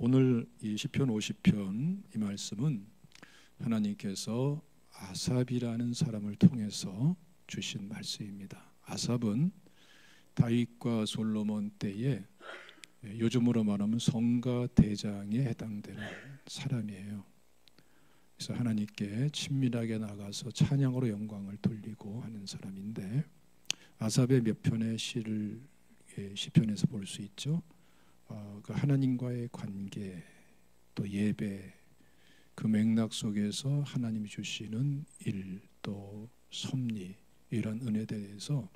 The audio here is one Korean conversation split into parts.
오늘 이 시편 50편 이 말씀은 하나님께서 아삽이라는 사람을 통해서 주신 말씀입니다. 아삽은 다윗과 솔로몬 때에 요즘으로 말하면 성가 대장에 해당되는 사람이에요. 그래서 하나님께 친밀하게 나가서 찬양으로 영광을 돌리고 하는 사람인데, 아삽의 몇 편의 시를 시편에서 볼 수 있죠. 그 하나님과의 관계, 또 예배, 그 맥락 속에서 하나님이 주시는 일, 또 섭리, 이런 은혜에 대해서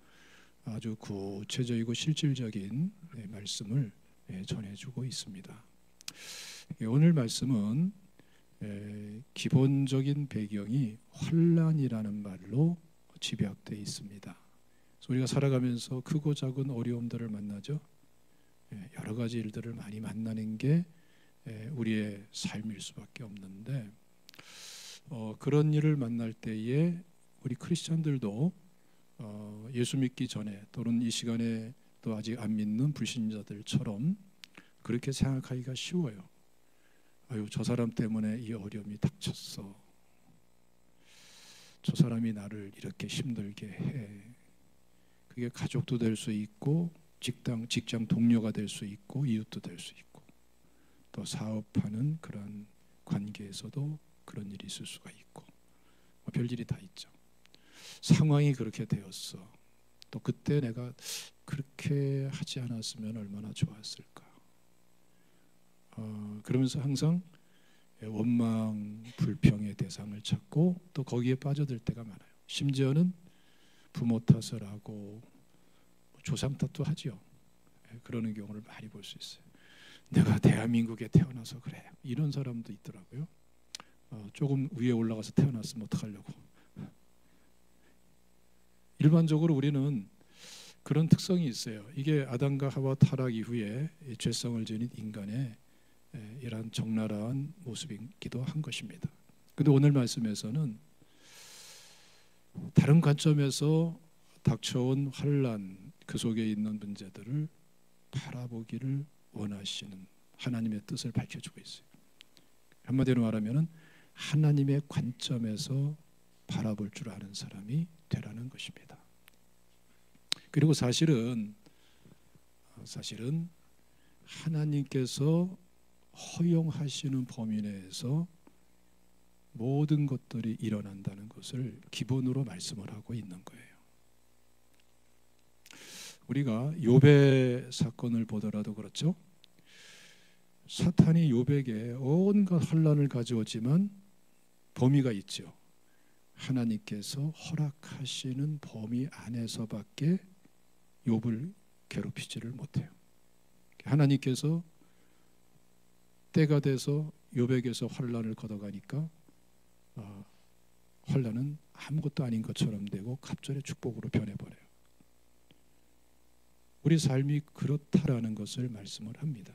아주 구체적이고 실질적인 말씀을 전해주고 있습니다. 오늘 말씀은 기본적인 배경이 환난이라는 말로 집약되어 있습니다. 그래서 우리가 살아가면서 크고 작은 어려움들을 만나죠. 여러 가지 일들을 많이 만나는 게 우리의 삶일 수밖에 없는데, 그런 일을 만날 때에 우리 크리스찬들도 예수 믿기 전에 또는 이 시간에 또 아직 안 믿는 불신자들처럼 그렇게 생각하기가 쉬워요. 아유, 저 사람 때문에 이 어려움이 닥쳤어. 저 사람이 나를 이렇게 힘들게 해. 그게 가족도 될 수 있고 직장 동료가 될 수 있고 이웃도 될 수 있고, 또 사업하는 그런 관계에서도 그런 일이 있을 수가 있고, 별일이 다 있죠. 상황이 그렇게 되었어. 또 그때 내가 그렇게 하지 않았으면 얼마나 좋았을까. 그러면서 항상 원망, 불평의 대상을 찾고 또 거기에 빠져들 때가 많아요. 심지어는 부모 탓을 하고 조상 탓도 하죠. 그러는 경우를 많이 볼 수 있어요. 내가 대한민국에 태어나서 그래, 이런 사람도 있더라고요. 조금 위에 올라가서 태어났으면 어떡하려고. 일반적으로 우리는 그런 특성이 있어요. 이게 아담과 하와 타락 이후에 죄성을 지닌 인간의 이러한 적나라한 모습이기도 한 것입니다. 그런데 오늘 말씀에서는 다른 관점에서 닥쳐온 환난, 그 속에 있는 문제들을 바라보기를 원하시는 하나님의 뜻을 밝혀주고 있어요. 한마디로 말하면 하나님의 관점에서 바라볼 줄 아는 사람이 되라는 것입니다. 그리고 사실은 하나님께서 허용하시는 범위 내에서 모든 것들이 일어난다는 것을 기본으로 말씀을 하고 있는 거예요. 우리가 욥의 사건을 보더라도 그렇죠. 사탄이 욥에게 온갖 환난을 가져오지만 범위가 있죠. 하나님께서 허락하시는 범위 안에서밖에 욥을 괴롭히지를 못해요. 하나님께서 때가 돼서 욥에게서 환난을 걷어가니까 환난은 아무것도 아닌 것처럼 되고 갑절의 축복으로 변해버려요. 우리 삶이 그렇다라는 것을 말씀을 합니다.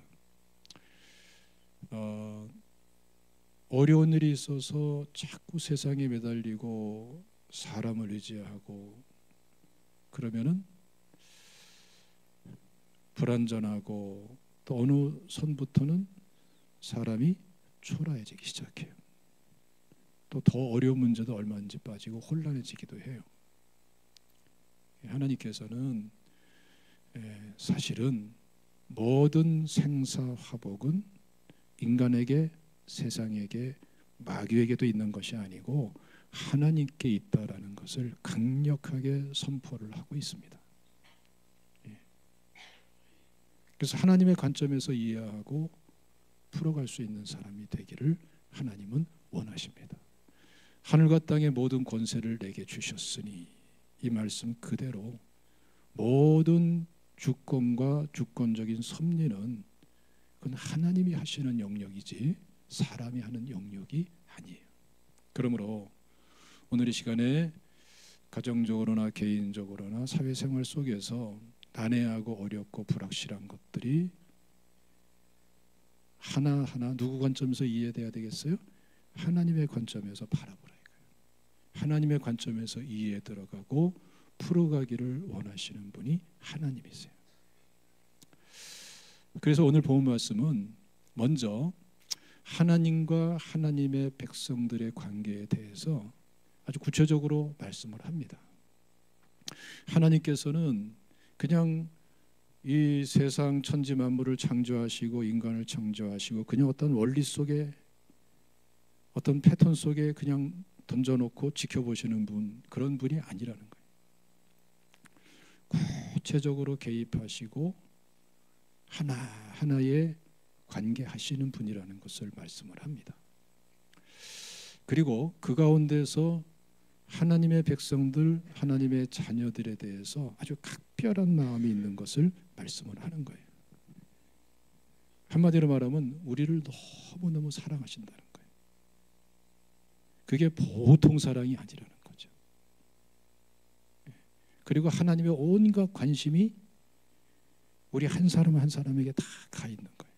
어려운 일이 있어서 자꾸 세상에 매달리고 사람을 의지하고 그러면은 불안전하고, 또 어느 선부터는 사람이 초라해지기 시작해요. 또 더 어려운 문제도 얼마든지 빠지고 혼란해지기도 해요. 하나님께서는 사실은 모든 생사화복은 인간에게, 세상에게, 마귀에게도 있는 것이 아니고 하나님께 있다라는 것을 강력하게 선포를 하고 있습니다. 그래서 하나님의 관점에서 이해하고 풀어갈 수 있는 사람이 되기를 하나님은 원하십니다. 하늘과 땅의 모든 권세를 내게 주셨으니, 이 말씀 그대로 모든 주권과 주권적인 섭리는 그건 하나님이 하시는 영역이지 사람이 하는 영역이 아니에요. 그러므로 오늘 이 시간에 가정적으로나 개인적으로나 사회생활 속에서 난해하고 어렵고 불확실한 것들이 하나하나 누구 관점에서 이해돼야 되겠어요? 하나님의 관점에서 바라보라 이거예요. 하나님의 관점에서 이해에 들어가고 풀어가기를 원하시는 분이 하나님이세요. 그래서 오늘 본 말씀은 먼저 하나님과 하나님의 백성들의 관계에 대해서 아주 구체적으로 말씀을 합니다. 하나님께서는 그냥 이 세상 천지 만물을 창조하시고 인간을 창조하시고 그냥 어떤 원리 속에 어떤 패턴 속에 그냥 던져놓고 지켜보시는 분, 그런 분이 아니라는 거예요. 구체적으로 개입하시고 하나하나에 관계하시는 분이라는 것을 말씀을 합니다. 그리고 그 가운데서 하나님의 백성들, 하나님의 자녀들에 대해서 아주 각별한 마음이 있는 것을 말씀을 하는 거예요. 한마디로 말하면 우리를 너무너무 사랑하신다는 거예요. 그게 보통 사랑이 아니라는 거죠. 그리고 하나님의 온갖 관심이 우리 한 사람 한 사람에게 다 가 있는 거예요.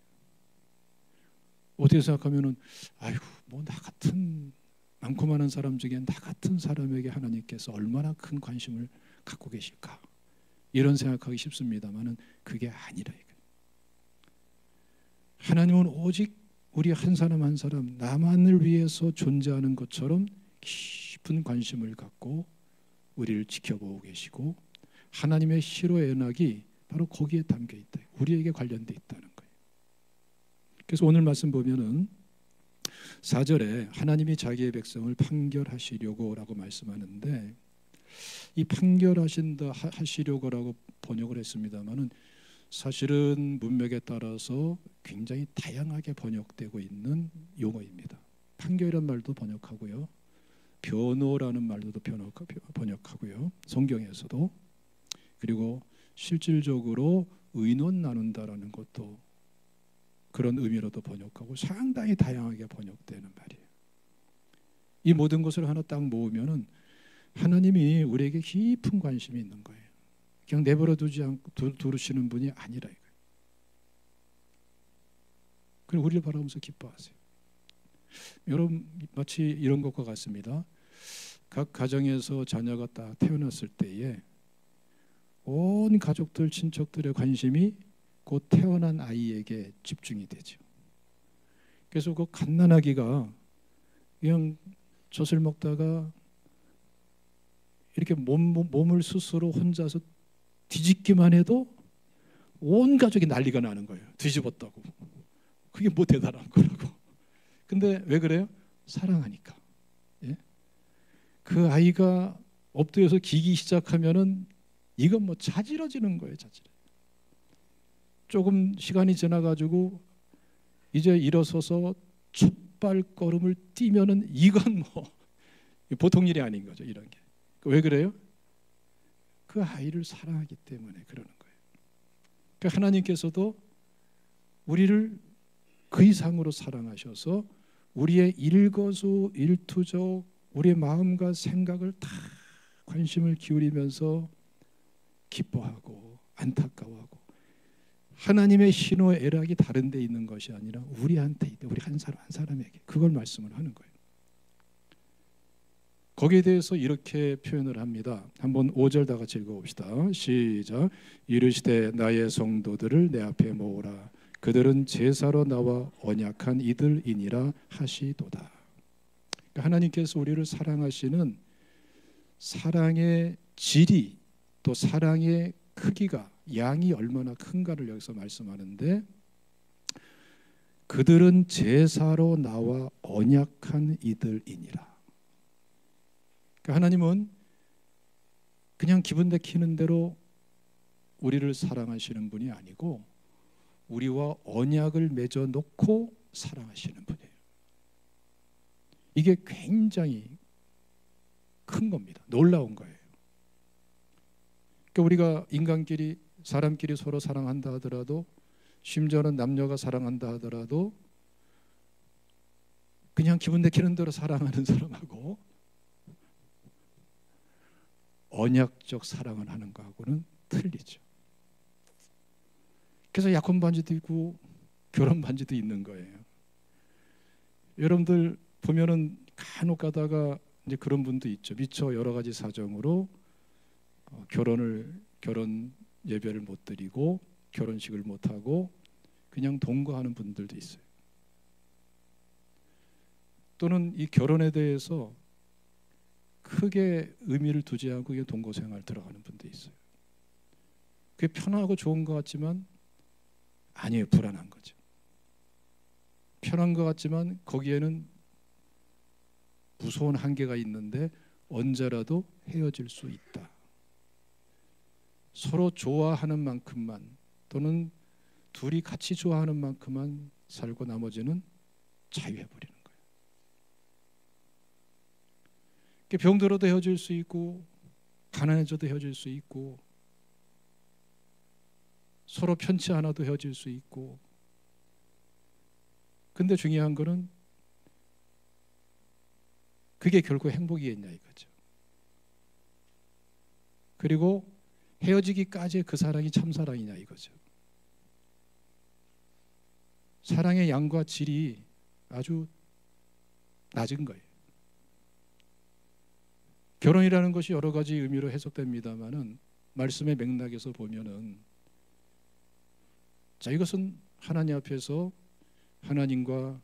어떻게 생각하면은 아이고 뭐 나 같은 많고 많은 사람 중에 나 같은 사람에게 하나님께서 얼마나 큰 관심을 갖고 계실까, 이런 생각하기 쉽습니다만은 그게 아니라 이거예요. 하나님은 오직 우리 한 사람 한 사람 나만을 위해서 존재하는 것처럼 깊은 관심을 갖고 우리를 지켜보고 계시고, 하나님의 시로 연락이 바로 거기에 담겨 있다. 우리에게 관련돼 있다는 거예요. 그래서 오늘 말씀 보면은 4절에 하나님이 자기의 백성을 판결하시려고라고 말씀하는데, 이 판결하신다 하시려고라고 번역을 했습니다만은 사실은 문맥에 따라서 굉장히 다양하게 번역되고 있는 용어입니다. 판결이란 말도 번역하고요, 변호라는 말도 번역하고요, 성경에서도. 그리고 실질적으로 의논 나눈다라는 것도 그런 의미로도 번역하고 상당히 다양하게 번역되는 말이에요. 이 모든 것을 하나 딱 모으면은 하나님이 우리에게 깊은 관심이 있는 거예요. 그냥 내버려 두지 않고 두르시는 분이 아니라 이거예요. 그리고 우리를 바라보면서 기뻐하세요. 여러분, 마치 이런 것과 같습니다. 각 가정에서 자녀가 딱 태어났을 때에 온 가족들, 친척들의 관심이 곧 태어난 아이에게 집중이 되죠. 그래서 그 갓난아기가 그냥 젖을 먹다가 이렇게 몸을 스스로 혼자서 뒤집기만 해도 온 가족이 난리가 나는 거예요. 뒤집었다고. 그게 뭐 대단한 거라고. 근데 왜 그래요? 사랑하니까. 예? 그 아이가 엎드려서 기기 시작하면은 이건 뭐 자지러지는 거예요. 자지러. 조금 시간이 지나가지고 이제 일어서서 첫 발걸음을 뛰면은 이건 뭐 보통 일이 아닌 거죠. 이런 게. 왜 그래요? 그 아이를 사랑하기 때문에 그러는 거예요. 그러니까 하나님께서도 우리를 그 이상으로 사랑하셔서 우리의 일거수일투족, 우리의 마음과 생각을 다 관심을 기울이면서 기뻐하고 안타까워하고, 하나님의 희노애락이 다른 데 있는 것이 아니라 우리한테 있다. 우리 한 사람 한 사람에게. 그걸 말씀을 하는 거예요. 거기에 대해서 이렇게 표현을 합니다. 한번 5절 다 같이 읽어봅시다. 시작. 이르시되 나의 성도들을 내 앞에 모으라. 그들은 제사로 나와 언약한 이들이니라 하시도다. 그러니까 하나님께서 우리를 사랑하시는 사랑의 질이, 또 사랑의 크기가, 양이 얼마나 큰가를 여기서 말씀하는데, 그들은 제사로 나와 언약한 이들이니라. 그러니까 하나님은 그냥 기분 내키는 대로 우리를 사랑하시는 분이 아니고 우리와 언약을 맺어 놓고 사랑하시는 분이에요. 이게 굉장히 큰 겁니다. 놀라운 거예요. 그러니까 우리가 인간끼리, 사람끼리 서로 사랑한다 하더라도, 심지어는 남녀가 사랑한다 하더라도 그냥 기분 내키는 대로 사랑하는 사람하고 언약적 사랑을 하는 거하고는 틀리죠. 그래서 약혼 반지도 있고 결혼 반지도 있는 거예요. 여러분들 보면은 간혹 가다가 이제 그런 분도 있죠. 미처 여러 가지 사정으로 결혼 예배를 못 드리고 결혼식을 못 하고 그냥 동거하는 분들도 있어요. 또는 이 결혼에 대해서 크게 의미를 두지 않고 이게 동거생활 들어가는 분도 있어요. 그게 편하고 좋은 것 같지만 아니에요. 불안한 거죠. 편한 것 같지만 거기에는 무서운 한계가 있는데 언제라도 헤어질 수 있다. 서로 좋아하는 만큼만 또는 둘이 같이 좋아하는 만큼만 살고 나머지는 자유해버리는 거예요. 병들어도 헤어질 수 있고 가난해져도 헤어질 수 있고 서로 편치 않아도 헤어질 수 있고, 근데 중요한 거는 그게 결국 행복이겠냐 이거죠. 그리고 헤어지기까지 그 사랑이 참사랑이냐 이거죠. 사랑의 양과 질이 아주 낮은 거예요. 결혼이라는 것이 여러 가지 의미로 해석됩니다만은 말씀의 맥락에서 보면은 자, 이것은 하나님 앞에서 하나님과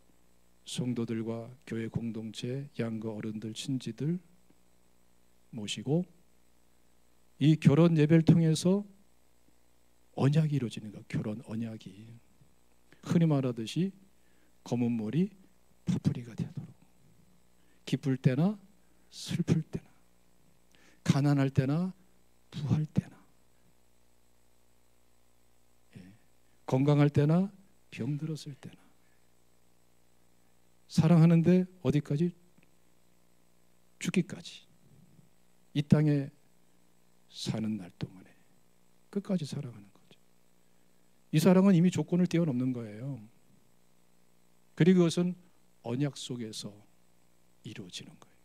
성도들과 교회 공동체, 양과 어른들, 친지들 모시고 이 결혼 예배를 통해서 언약이 이루어지는 것, 결혼 언약이 흔히 말하듯이 검은 머리 파뿌리가 되도록 기쁠 때나 슬플 때나 가난할 때나 부할 때나 건강할 때나 병들었을 때나 사랑하는데 어디까지? 죽기까지 이 땅에 사는 날 동안에 끝까지 사랑하는 거죠. 이 사랑은 이미 조건을 뛰어넘는 거예요. 그리고 그것은 언약 속에서 이루어지는 거예요.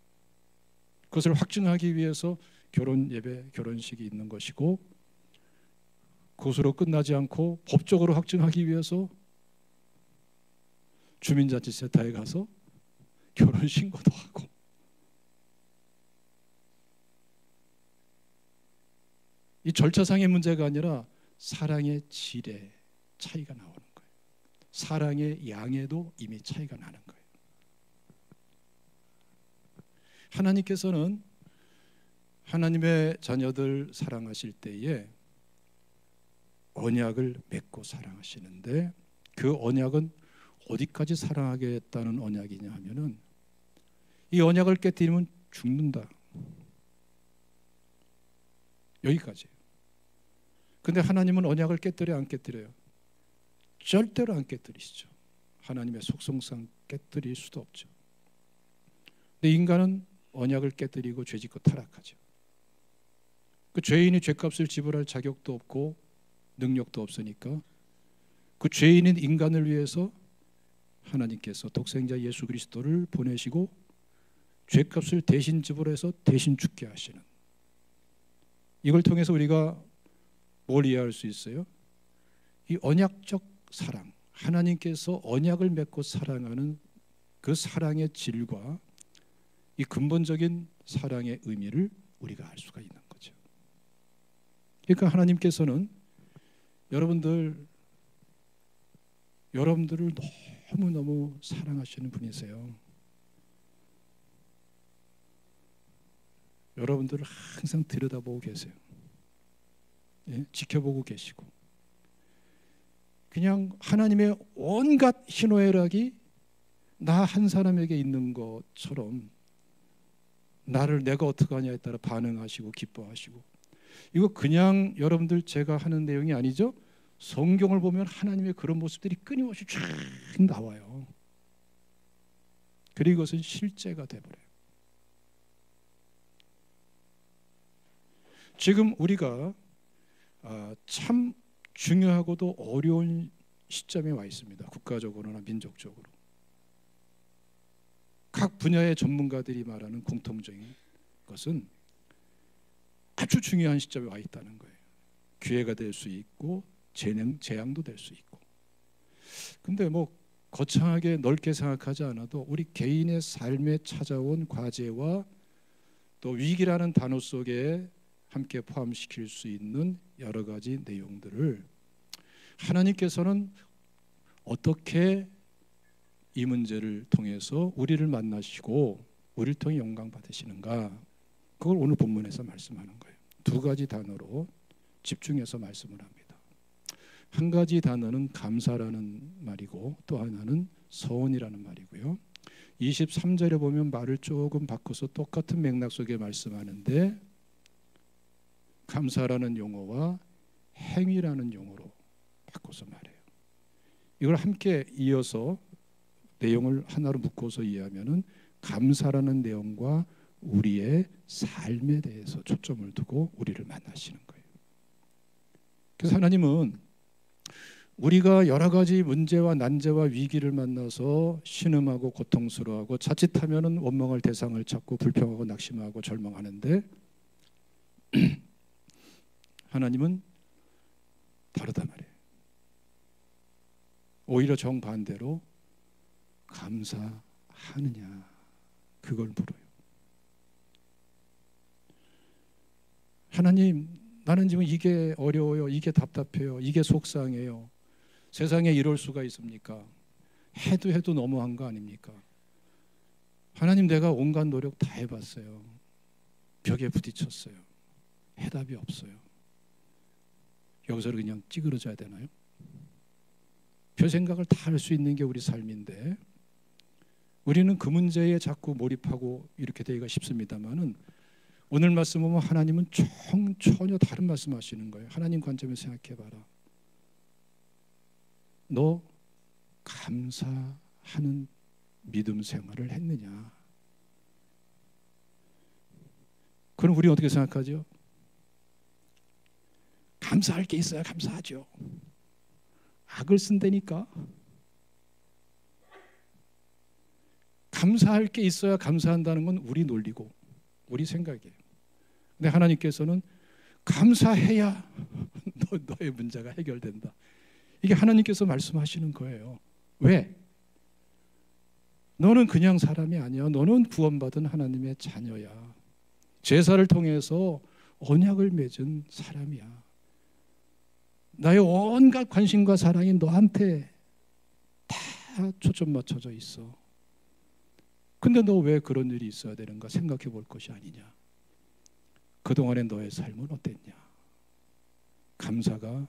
그것을 확증하기 위해서 결혼 예배, 결혼식이 있는 것이고, 그것으로 끝나지 않고 법적으로 확증하기 위해서 주민자치센터에 가서 결혼 신고도 하고, 이 절차상의 문제가 아니라 사랑의 질에 차이가 나오는 거예요. 사랑의 양에도 이미 차이가 나는 거예요. 하나님께서는 하나님의 자녀들 사랑하실 때에 언약을 맺고 사랑하시는데, 그 언약은 어디까지 사랑하겠다는 언약이냐 하면은 이 언약을 깨뜨리면 죽는다, 여기까지예요. 근데 하나님은 언약을 깨뜨려 안 깨뜨려요? 절대로 안 깨뜨리시죠. 하나님의 속성상 깨뜨릴 수도 없죠. 근데 인간은 언약을 깨뜨리고 죄짓고 타락하죠. 그 죄인이 죄값을 지불할 자격도 없고 능력도 없으니까 그 죄인인 인간을 위해서 하나님께서 독생자 예수 그리스도를 보내시고 죄값을 대신 지불해서 대신 죽게 하시는, 이걸 통해서 우리가 뭘 이해할 수 있어요? 이 언약적 사랑, 하나님께서 언약을 맺고 사랑하는 그 사랑의 질과 이 근본적인 사랑의 의미를 우리가 알 수가 있는 거죠. 그러니까 하나님께서는 여러분들을 너무너무 사랑하시는 분이세요. 여러분들을 항상 들여다보고 계세요. 예? 지켜보고 계시고, 그냥 하나님의 온갖 희노애락이 나 한 사람에게 있는 것처럼 나를 내가 어떻게 하냐에 따라 반응하시고 기뻐하시고, 이거 그냥 여러분들 제가 하는 내용이 아니죠. 성경을 보면 하나님의 그런 모습들이 끊임없이 쫙 나와요. 그리고 그것은 실제가 돼버려요. 지금 우리가 참 중요하고도 어려운 시점에 와 있습니다. 국가적으로나 민족적으로. 각 분야의 전문가들이 말하는 공통적인 것은 아주 중요한 시점에 와 있다는 거예요. 기회가 될 수 있고 재앙도 될 수 있고. 근데 뭐 거창하게 넓게 생각하지 않아도 우리 개인의 삶에 찾아온 과제와 또 위기라는 단어 속에 함께 포함시킬 수 있는 여러 가지 내용들을 하나님께서는 어떻게 이 문제를 통해서 우리를 만나시고 우리를 통해 영광 받으시는가? 그걸 오늘 본문에서 말씀하는 거예요. 두 가지 단어로 집중해서 말씀을 합니다. 한 가지 단어는 감사라는 말이고 또 하나는 서원이라는 말이고요. 23절에 보면 말을 조금 바꿔서 똑같은 맥락 속에 말씀하는데 감사라는 용어와 행위라는 용어로 바꿔서 말해요. 이걸 함께 이어서 내용을 하나로 묶어서 이해하면은 감사라는 내용과 우리의 삶에 대해서 초점을 두고 우리를 만나시는 거예요. 그래서 하나님은 우리가 여러 가지 문제와 난제와 위기를 만나서 신음하고 고통스러워하고 자칫하면은 원망할 대상을 찾고 불평하고 낙심하고 절망하는데 하나님은 다르단 말이에요. 오히려 정반대로 감사하느냐 그걸 물어요. 하나님, 나는 지금 이게 어려워요. 이게 답답해요. 이게 속상해요. 세상에 이럴 수가 있습니까? 해도 너무한 거 아닙니까? 하나님, 내가 온갖 노력 다 해봤어요. 벽에 부딪혔어요. 해답이 없어요. 여기서 그냥 찌그러져야 되나요? 별 생각을 다 할 수 있는 게 우리 삶인데 우리는 그 문제에 자꾸 몰입하고 이렇게 되기가 쉽습니다만은 오늘 말씀 보면 하나님은 전혀 다른 말씀하시는 거예요. 하나님 관점에서 생각해봐라. 너 감사하는 믿음 생활을 했느냐? 그럼 우리 어떻게 생각하죠? 감사할 게 있어야 감사하죠. 악을 쓴다니까. 감사할 게 있어야 감사한다는 건 우리 논리고 우리 생각이에요. 근데 하나님께서는 감사해야 너의 문제가 해결된다. 이게 하나님께서 말씀하시는 거예요. 왜? 너는 그냥 사람이 아니야. 너는 구원받은 하나님의 자녀야. 제사를 통해서 언약을 맺은 사람이야. 나의 온갖 관심과 사랑이 너한테 다 초점 맞춰져 있어. 근데 너 왜 그런 일이 있어야 되는가 생각해 볼 것이 아니냐. 그동안의 너의 삶은 어땠냐? 감사가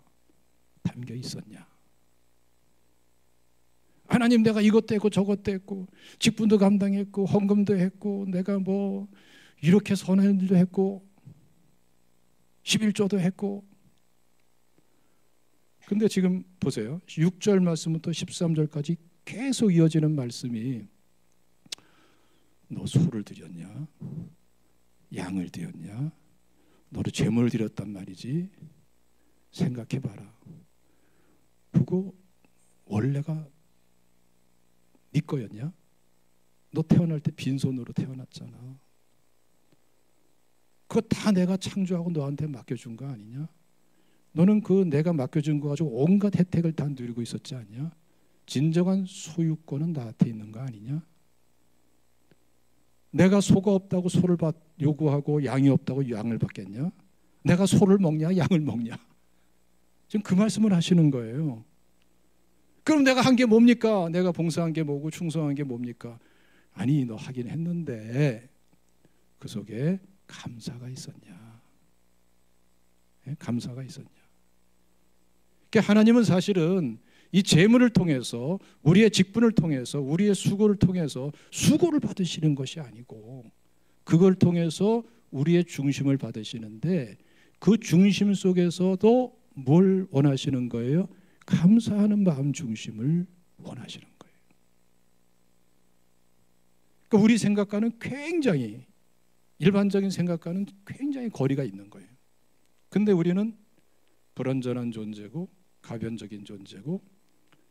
담겨 있었냐? 하나님, 내가 이것도 했고 저것도 했고 직분도 감당했고 헌금도 했고 내가 뭐 이렇게 선한 일도 했고 11조도 했고. 근데 지금 보세요. 6절 말씀부터 13절까지 계속 이어지는 말씀이 너 소를 드렸냐? 양을 드렸냐? 너를 제물을 드렸단 말이지. 생각해봐라. 그거 원래가 네 거였냐? 너 태어날 때 빈손으로 태어났잖아. 그거 다 내가 창조하고 너한테 맡겨준 거 아니냐? 너는 그 내가 맡겨준 거 가지고 온갖 혜택을 다 누리고 있었지 않냐? 진정한 소유권은 나한테 있는 거 아니냐? 내가 소가 없다고 소를 요구하고 양이 없다고 양을 받겠냐? 내가 소를 먹냐 양을 먹냐? 지금 그 말씀을 하시는 거예요. 그럼 내가 한 게 뭡니까? 내가 봉사한 게 뭐고 충성한 게 뭡니까? 아니, 너 하긴 했는데 그 속에 감사가 있었냐? 네? 감사가 있었냐? 그러니까 하나님은 사실은 이 재물을 통해서 우리의 직분을 통해서 우리의 수고를 통해서 수고를 받으시는 것이 아니고 그걸 통해서 우리의 중심을 받으시는데 그 중심 속에서도 뭘 원하시는 거예요? 감사하는 마음 중심을 원하시는 거예요. 그러니까 우리 생각과는 굉장히 일반적인 생각과는 굉장히 거리가 있는 거예요. 근데 우리는 불완전한 존재고 가변적인 존재고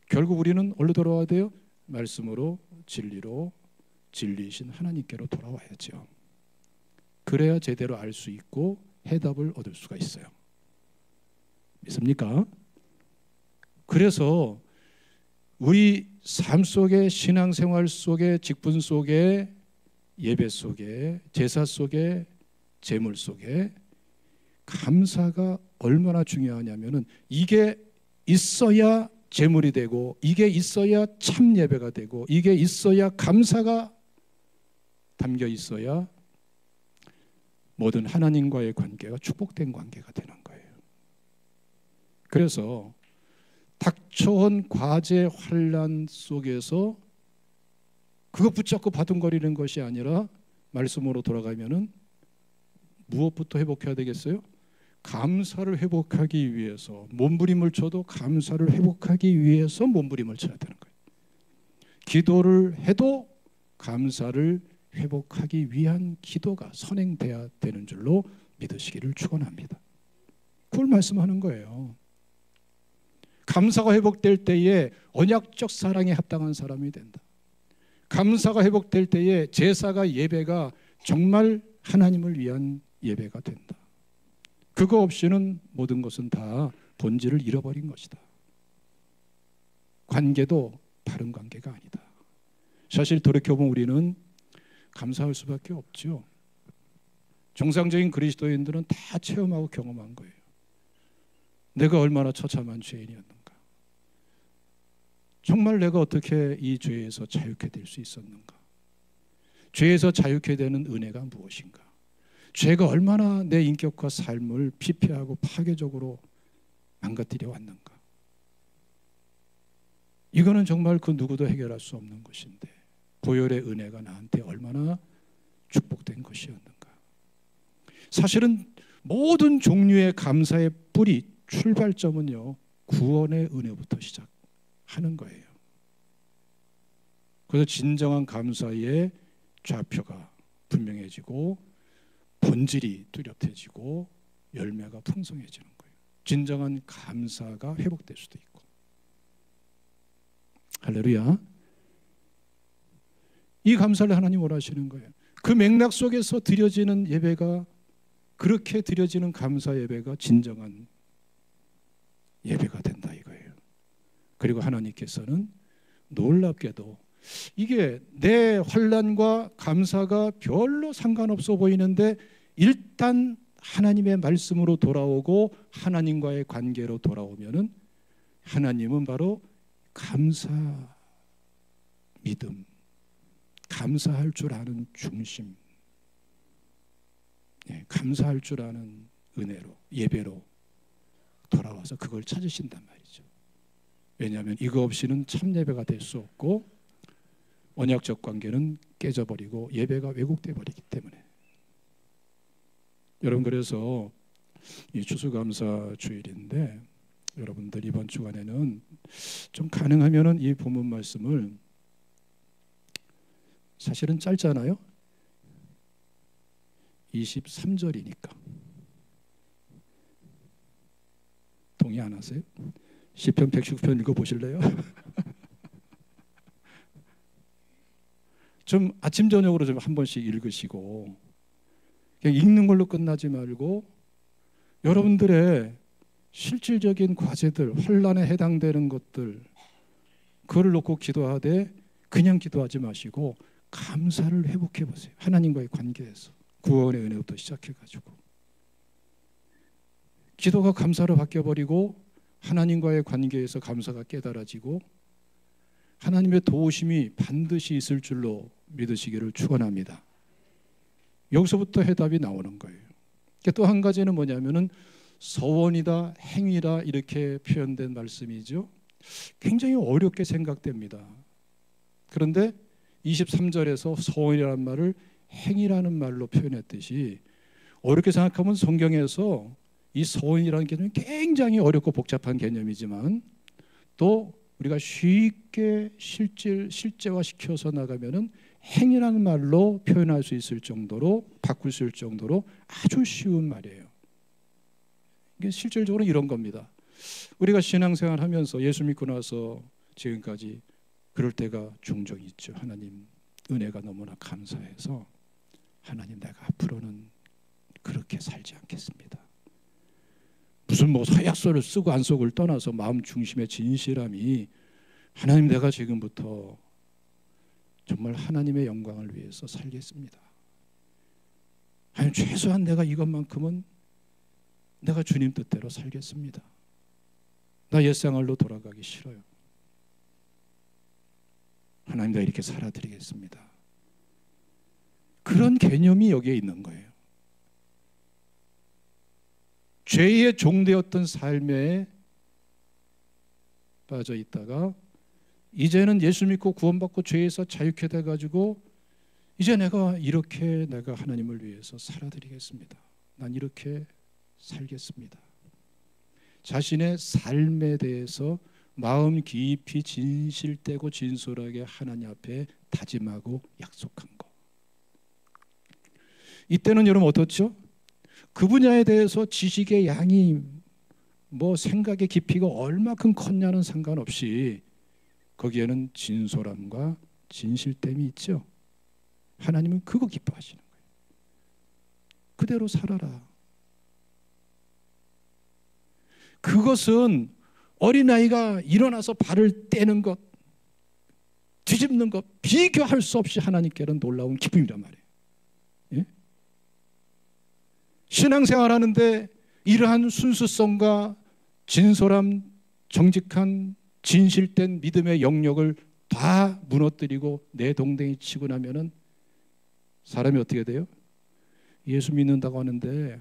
결국 우리는 어디로 돌아와야 돼요? 말씀으로 진리로 진리이신 하나님께로 돌아와야죠. 그래야 제대로 알 수 있고 해답을 얻을 수가 있어요. 믿습니까? 그래서 우리 삶 속에 신앙생활 속에 직분 속에 예배 속에 제사 속에 재물 속에 감사가 얼마나 중요하냐면은 이게 있어야 제물이 되고 이게 있어야 참 예배가 되고 이게 있어야 감사가 담겨 있어야 모든 하나님과의 관계가 축복된 관계가 되는 거예요. 그래서 닥쳐온 과제 환난 속에서 그거 붙잡고 바둥거리는 것이 아니라 말씀으로 돌아가면은 무엇부터 회복해야 되겠어요? 감사를 회복하기 위해서 몸부림을 쳐도 감사를 회복하기 위해서 몸부림을 쳐야 되는 거예요. 기도를 해도 감사를 회복하기 위한 기도가 선행돼야 되는 줄로 믿으시기를 축원합니다. 그걸 말씀하는 거예요. 감사가 회복될 때에 언약적 사랑에 합당한 사람이 된다. 감사가 회복될 때에 제사가 예배가 정말 하나님을 위한 예배가 된다. 그거 없이는 모든 것은 다 본질을 잃어버린 것이다. 관계도 바른 관계가 아니다. 사실 돌이켜보면 우리는 감사할 수밖에 없죠. 정상적인 그리스도인들은 다 체험하고 경험한 거예요. 내가 얼마나 처참한 죄인이었는가. 정말 내가 어떻게 이 죄에서 자유케 될 수 있었는가. 죄에서 자유케 되는 은혜가 무엇인가. 죄가 얼마나 내 인격과 삶을 피폐하고 파괴적으로 망가뜨려 왔는가. 이거는 정말 그 누구도 해결할 수 없는 것인데 보혈의 은혜가 나한테 얼마나 축복된 것이었는가. 사실은 모든 종류의 감사의 뿌리, 출발점은요, 구원의 은혜부터 시작하는 거예요. 그래서 진정한 감사의 좌표가 분명해지고 본질이 뚜렷해지고 열매가 풍성해지는 거예요. 진정한 감사가 회복될 수도 있고. 할렐루야. 이 감사를 하나님 원하시는 거예요. 그 맥락 속에서 드려지는 예배가, 그렇게 드려지는 감사 예배가 진정한 예배가 된다 이거예요. 그리고 하나님께서는 놀랍게도 이게 내 환난과 감사가 별로 상관없어 보이는데 일단 하나님의 말씀으로 돌아오고 하나님과의 관계로 돌아오면은 하나님은 바로 감사, 믿음, 감사할 줄 아는 중심, 감사할 줄 아는 은혜로, 예배로 돌아와서 그걸 찾으신단 말이죠. 왜냐하면 이거 없이는 참 예배가 될 수 없고 언약적 관계는 깨져버리고 예배가 왜곡돼 버리기 때문에. 여러분, 그래서 이 추수감사 주일인데 여러분들 이번 주간에는 좀 가능하면은 이 본문 말씀을, 사실은 짧잖아요. 23절이니까 동의 안 하세요? 시편 119편 읽어보실래요? 좀 아침 저녁으로 좀 한 번씩 읽으시고, 그냥 읽는 걸로 끝나지 말고 여러분들의 실질적인 과제들, 환난에 해당되는 것들, 그걸 놓고 기도하되 그냥 기도하지 마시고 감사를 회복해 보세요. 하나님과의 관계에서 구원의 은혜부터 시작해가지고 기도가 감사로 바뀌어버리고 하나님과의 관계에서 감사가 깨달아지고 하나님의 도우심이 반드시 있을 줄로 믿으시기를 축원합니다. 여기서부터 해답이 나오는 거예요. 또 한 가지는 뭐냐면은 서원이다, 행위다 이렇게 표현된 말씀이죠. 굉장히 어렵게 생각됩니다. 그런데 23절에서 서원이라는 말을 행위라는 말로 표현했듯이 어렵게 생각하면 성경에서 이 서원이라는 개념이 굉장히 어렵고 복잡한 개념이지만 또 우리가 쉽게 실제화시켜서 나가면은 행위라는 말로 표현할 수 있을 정도로, 바꿀 수 있을 정도로 아주 쉬운 말이에요. 이게 실질적으로 이런 겁니다. 우리가 신앙생활 하면서 예수 믿고 나서 지금까지 그럴 때가 종종 있죠. 하나님 은혜가 너무나 감사해서 하나님 내가 앞으로는 그렇게 살지 않겠습니다. 무슨 뭐 서약서를 쓰고 안 쓰고를 떠나서 마음 중심의 진실함이 하나님 내가 지금부터 정말 하나님의 영광을 위해서 살겠습니다. 아니 최소한 내가 이것만큼은 내가 주님 뜻대로 살겠습니다. 나 옛생활로 돌아가기 싫어요. 하나님, 나 이렇게 살아드리겠습니다. 그런 개념이 여기에 있는 거예요. 죄의 종되었던 삶에 빠져 있다가 이제는 예수 믿고 구원받고 죄에서 자유케 돼가지고 이제 내가 이렇게 내가 하나님을 위해서 살아드리겠습니다. 난 이렇게 살겠습니다. 자신의 삶에 대해서 마음 깊이 진실되고 진솔하게 하나님 앞에 다짐하고 약속한 거. 이때는 여러분 어떻죠? 그 분야에 대해서 지식의 양이 뭐 생각의 깊이가 얼마큼 컸냐는 상관없이 거기에는 진솔함과 진실됨이 있죠. 하나님은 그거 기뻐하시는 거예요. 그대로 살아라. 그것은 어린아이가 일어나서 발을 떼는 것, 뒤집는 것, 비교할 수 없이 하나님께는 놀라운 기쁨이란 말이에요. 예? 신앙생활하는데 이러한 순수성과 진솔함, 정직한 진실된 믿음의 영역을 다 무너뜨리고 내 동댕이 치고 나면은 사람이 어떻게 돼요? 예수 믿는다고 하는데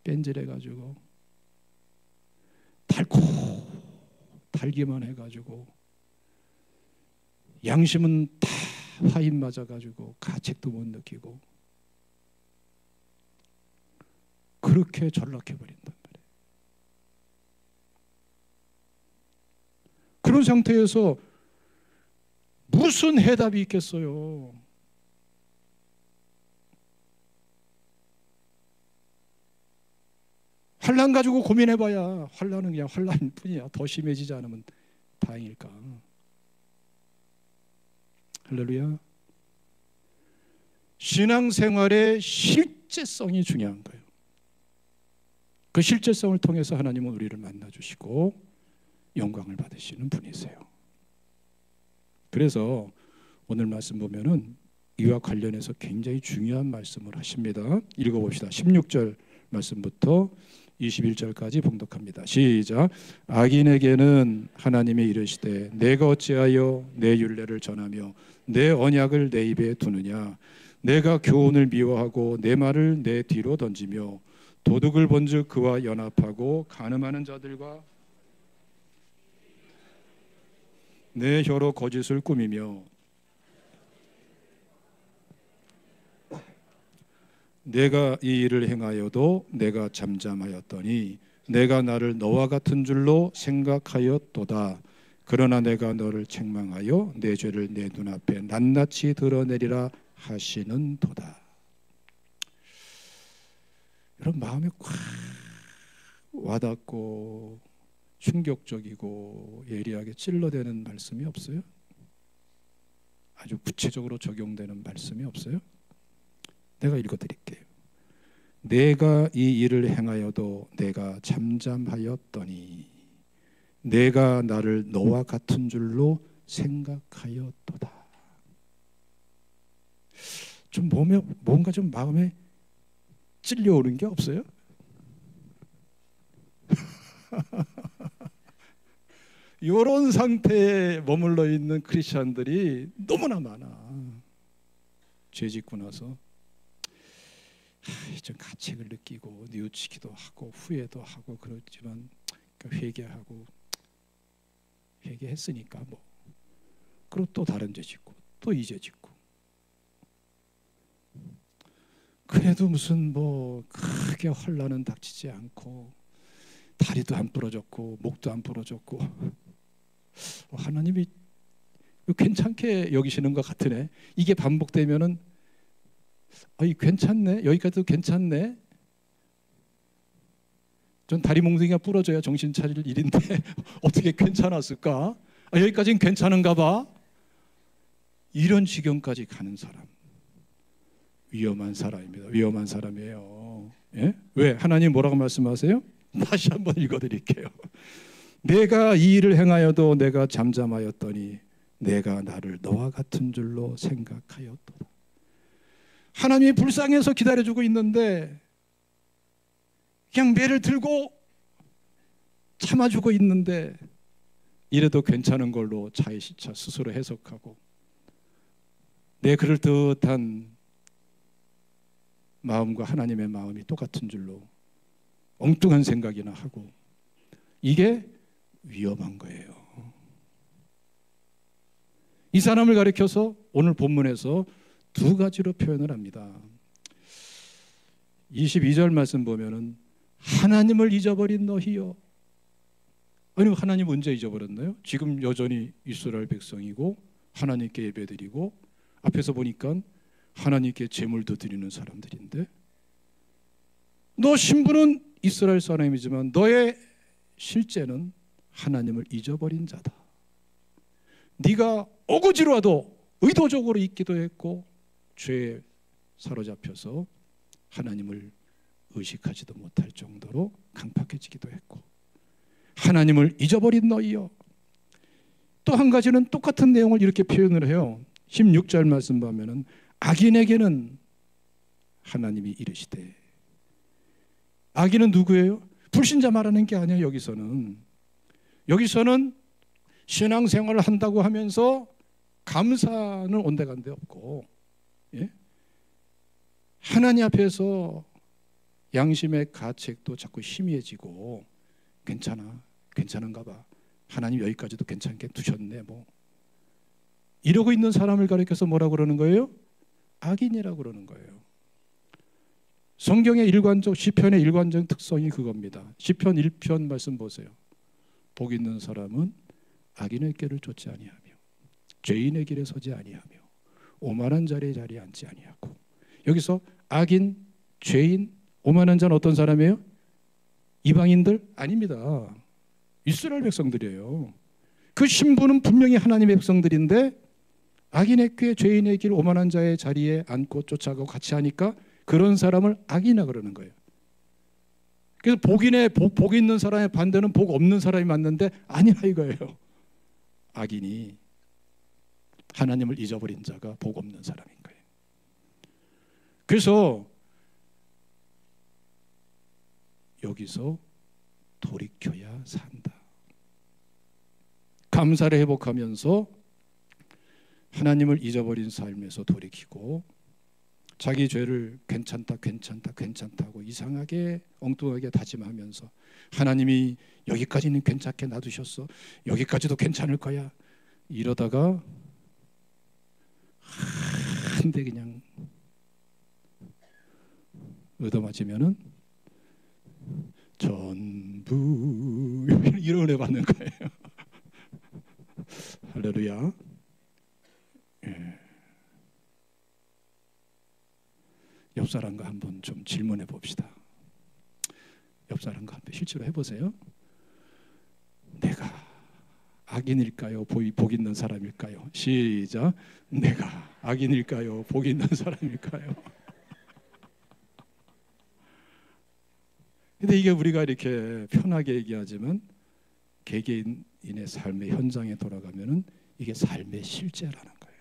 뺀질해가지고 달기만 해가지고 양심은 다 화인 맞아가지고 가책도 못 느끼고 그렇게 전락해버린단 말이에요. 그런 상태에서 무슨 해답이 있겠어요? 환난 가지고 고민해봐야 환난은 그냥 환난일 뿐이야. 더 심해지지 않으면 다행일까. 할렐루야. 신앙생활의 실제성이 중요한 거예요. 그 실제성을 통해서 하나님은 우리를 만나주시고 영광을 받으시는 분이세요. 그래서 오늘 말씀 보면은 이와 관련해서 굉장히 중요한 말씀을 하십니다. 읽어봅시다. 16절 말씀부터 21절까지 봉독합니다. 시작. 악인에게는 하나님이 이르시되 내가 어찌하여 내 율례를 전하며 내 언약을 내 입에 두느냐. 내가 교훈을 미워하고 내 말을 내 뒤로 던지며 도둑을 본즉 그와 연합하고 간음하는 자들과 내 혀로 거짓을 꾸미며 내가 이 일을 행하여도 내가 잠잠하였더니 내가 나를 너와 같은 줄로 생각하였도다. 그러나 내가 너를 책망하여 내 죄를 내 눈앞에 낱낱이 드러내리라 하시는도다. 여러분 마음에 꽉 와닿고 충격적이고 예리하게 찔러대는 말씀이 없어요? 아주 구체적으로 적용되는 말씀이 없어요? 내가 읽어드릴게요. 내가 이 일을 행하여도 내가 잠잠하였더니 내가 나를 너와 같은 줄로 생각하였도다. 좀 뭔가 좀 마음에 찔려오는 게 없어요? 이런 상태에 머물러 있는 크리스천들이 너무나 많아. 죄 짓고 나서 좀 가책을 느끼고 뉘우치기도 하고 후회도 하고 그렇지만 회개했으니까 뭐 그리고 또 다른 죄 짓고 또 이 죄 짓고 그래도 무슨 뭐 크게 환난은 닥치지 않고 다리도 안 부러졌고 목도 안 부러졌고 하나님이 괜찮게 여기시는 것 같으네. 이게 반복되면은 괜찮네. 여기까지도 괜찮네. 전 다리 몽둥이가 부러져야 정신 차릴 일인데 어떻게 괜찮았을까? 여기까지는 괜찮은가 봐. 이런 지경까지 가는 사람 위험한 사람입니다. 위험한 사람이에요. 예? 왜? 하나님 뭐라고 말씀하세요? 다시 한번 읽어드릴게요. 내가 이 일을 행하여도 내가 잠잠하였더니 내가 나를 너와 같은 줄로 생각하였도다. 하나님이 불쌍해서 기다려주고 있는데 그냥 매를 들고 참아주고 있는데 이래도 괜찮은 걸로 자의 시차 스스로 해석하고 내 그럴듯한 마음과 하나님의 마음이 똑같은 줄로 엉뚱한 생각이나 하고, 이게 위험한 거예요. 이 사람을 가리켜서 오늘 본문에서 두 가지로 표현을 합니다. 22절 말씀 보면은 하나님을 잊어버린 너희여. 아니, 하나님 언제 잊어버렸나요? 지금 여전히 이스라엘 백성이고 하나님께 예배드리고 앞에서 보니까 하나님께 제물도 드리는 사람들인데, 너 신분은 이스라엘 사람이지만 너의 실제는 하나님을 잊어버린 자다. 네가 어거지로라도 의도적으로 잊기도 했고 죄에 사로잡혀서 하나님을 의식하지도 못할 정도로 강팍해지기도 했고, 하나님을 잊어버린 너희여. 또 한 가지는 똑같은 내용을 이렇게 표현을 해요. 16절 말씀 보면은 악인에게는 하나님이 이르시되. 악인은 누구예요? 불신자 말하는 게 아니에요. 여기서는 신앙생활을 한다고 하면서 감사는 온데간데 없고, 예? 하나님 앞에서 양심의 가책도 자꾸 희미해지고, 괜찮은가 봐, 하나님 여기까지도 괜찮게 두셨네, 뭐 이러고 있는 사람을 가리켜서 뭐라고 그러는 거예요? 악인이라고 그러는 거예요. 성경의 시편의 일관적 특성이 그겁니다. 시편 1편 말씀 보세요. 복 있는 사람은 악인의 길을 쫓지 아니하며 죄인의 길에 서지 아니하며 오만한 자리에 앉지 아니하고. 여기서 악인, 죄인, 오만한 자는 어떤 사람이에요? 이방인들? 아닙니다. 이스라엘 백성들이에요. 그 신분은 분명히 하나님의 백성들인데 악인의 꾀, 죄인의 길, 오만한 자의 자리에 앉고 쫓아가고 같이 하니까 그런 사람을 악이나 그러는 거예요. 그래서 복 있는 사람의 반대는 복 없는 사람이 맞는데 아니라 이거예요. 악인이 하나님을 잊어버린 자가 복 없는 사람인 거예요. 그래서 여기서 돌이켜야 산다. 감사를 회복하면서 하나님을 잊어버린 삶에서 돌이키고 자기 죄를 괜찮다고 이상하게 엉뚱하게 다짐하면서 하나님이 여기까지는 괜찮게 놔두셨어, 여기까지도 괜찮을 거야, 이러다가 한데 그냥 얻어맞으면은 전부 이런 은혜 받는 거예요. 할렐루야. 예. 옆 사람과 한번 좀 질문해 봅시다. 옆 사람과 한번 실제로 해보세요. 내가 악인일까요? 복 있는 사람일까요? 시작. 내가 악인일까요? 복 있는 사람일까요? 근데 이게 우리가 이렇게 편하게 얘기하지만 개개인의 삶의 현장에 돌아가면은 이게 삶의 실제라는 거예요.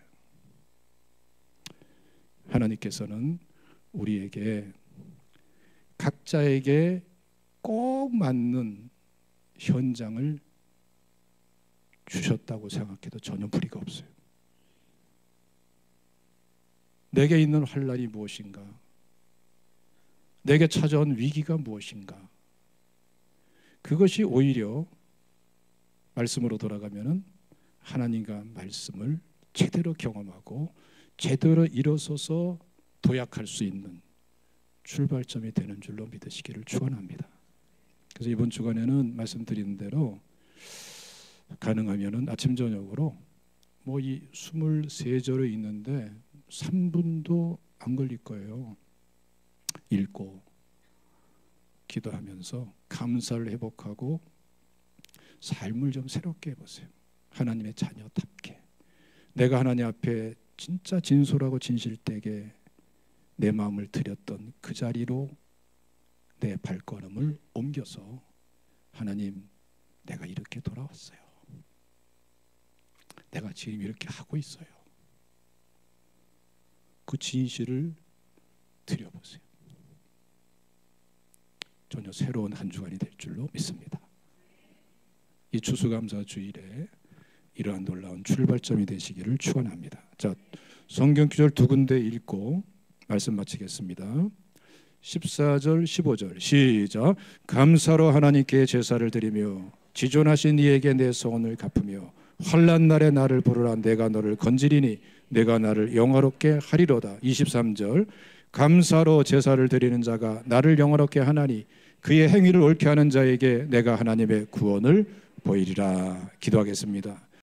하나님께서는 우리에게 각자에게 꼭 맞는 현장을 주셨다고 생각해도 전혀 무리가 없어요. 내게 있는 환난이 무엇인가? 내게 찾아온 위기가 무엇인가? 그것이 오히려 말씀으로 돌아가면은 하나님과 말씀을 제대로 경험하고 제대로 일어서서 도약할 수 있는 출발점이 되는 줄로 믿으시기를 축원합니다. 그래서 이번 주간에는 말씀드린 대로 가능하면은 아침 저녁으로 뭐 이 23절이 있는데 3분도 안 걸릴 거예요. 읽고 기도하면서 감사를 회복하고 삶을 좀 새롭게 해보세요. 하나님의 자녀답게 내가 하나님 앞에 진짜 진솔하고 진실되게 내 마음을 드렸던 그 자리로 내 발걸음을 옮겨서 하나님, 내가 이렇게 돌아왔어요. 내가 지금 이렇게 하고 있어요. 그 진실을 드려보세요. 전혀 새로운 한 주간이 될 줄로 믿습니다. 이 추수감사 주일에 이러한 놀라운 출발점이 되시기를 축원합니다. 자, 성경 구절 두 군데 읽고 말씀 마치겠습니다. 14절 15절 시작. 감사로 하나님께 제사를 드리며 지존하신 이에게 내 소원을 갚으며 환난 날에 나를 부르라. 내가 너를 건지리니 내가 나를 영화롭게 하리로다. 23절 감사로 제사를 드리는 자가 나를 영화롭게 하나니 그의 행위를 옳게 하는 자에게 내가 하나님의 구원을 보이리라. 기도하겠습니다.